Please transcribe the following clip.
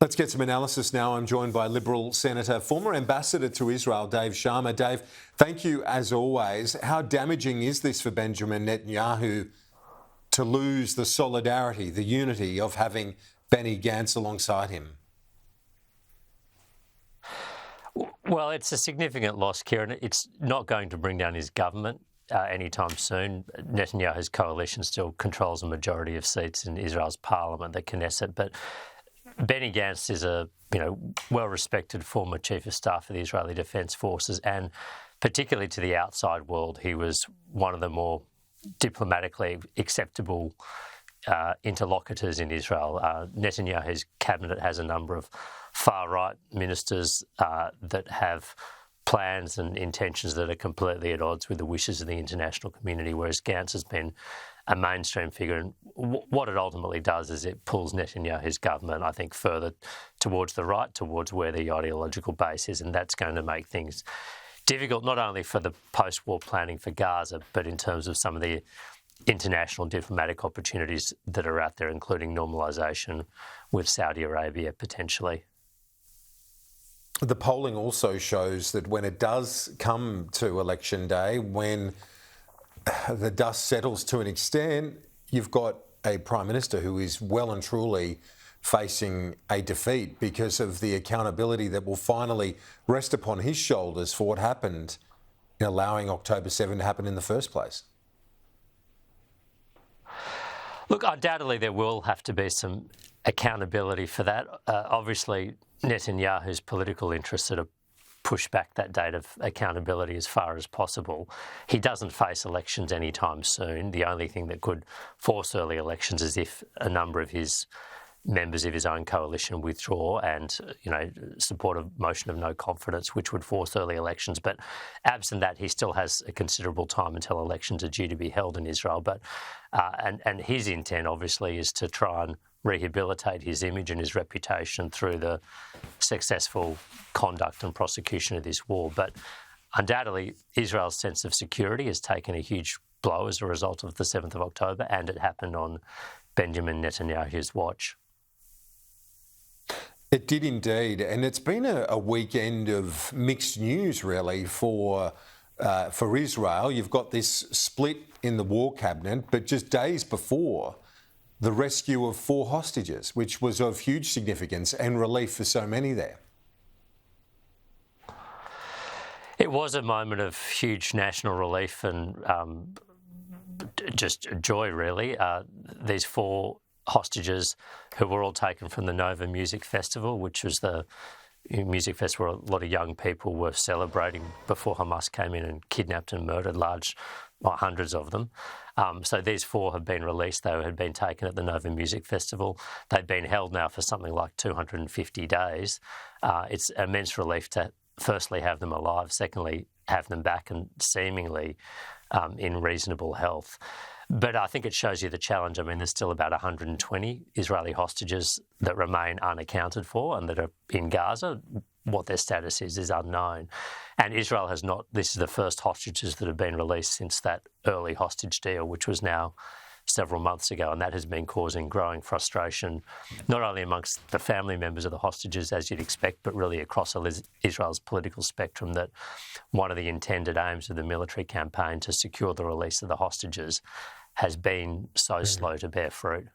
Let's get some analysis now. I'm joined by Liberal Senator, former Ambassador to Israel, Dave Sharma. Dave, thank you as always. How damaging is this for Benjamin Netanyahu to lose the solidarity, the unity of having Benny Gantz alongside him? Well, it's a significant loss, Kieran. It's not going to bring down his government anytime soon. Netanyahu's coalition still controls a majority of seats in Israel's parliament, the Knesset, but Benny Gantz is a well-respected former chief of staff of the Israeli Defence Forces, and particularly to the outside world, he was one of the more diplomatically acceptable interlocutors in Israel. Netanyahu's cabinet has a number of far-right ministers that have plans and intentions that are completely at odds with the wishes of the international community, whereas Gantz has been a mainstream figure. And what it ultimately does is it pulls Netanyahu's government, I think, further towards the right, towards where the ideological base is, and that's going to make things difficult, not only for the post-war planning for Gaza, but in terms of some of the international diplomatic opportunities that are out there, including normalisation with Saudi Arabia potentially. The polling also shows that when it does come to election day, when the dust settles to an extent, you've got a Prime Minister who is well and truly facing a defeat because of the accountability that will finally rest upon his shoulders for what happened in allowing October 7 to happen in the first place. Look, undoubtedly there will have to be some accountability for that. Obviously, Netanyahu's political interests are to push back that date of accountability as far as possible. He doesn't face elections anytime soon. The only thing that could force early elections is if a number of his members of his own coalition withdraw and, support a motion of no confidence, which would force early elections. But absent that, he still has a considerable time until elections are due to be held in Israel. But and his intent, obviously, is to try and rehabilitate his image and his reputation through the successful conduct and prosecution of this war. But undoubtedly, Israel's sense of security has taken a huge blow as a result of the 7th of October, and it happened on Benjamin Netanyahu's watch. It did indeed, and it's been a weekend of mixed news, really, for Israel. You've got this split in the war cabinet, but just days before, the rescue of 4 hostages, which was of huge significance and relief for so many there. It was a moment of huge national relief and just joy, really. These 4 hostages who were all taken from the Nova Music Festival, which was the music festival where a lot of young people were celebrating before Hamas came in and kidnapped and murdered hundreds of them. So these 4 have been released. They had been taken at the Nova Music Festival. They've been held now for something like 250 days. It's immense relief to firstly have them alive, secondly have them back and seemingly in reasonable health. But I think it shows you the challenge. I mean, there's still about 120 Israeli hostages that remain unaccounted for and that are in Gaza. What their status is unknown. And Israel has not, this is the first hostages that have been released since that early hostage deal, which was now several months ago, and that has been causing growing frustration, not only amongst the family members of the hostages, as you'd expect, but really across Israel's political spectrum, that one of the intended aims of the military campaign to secure the release of the hostages has been so slow to bear fruit.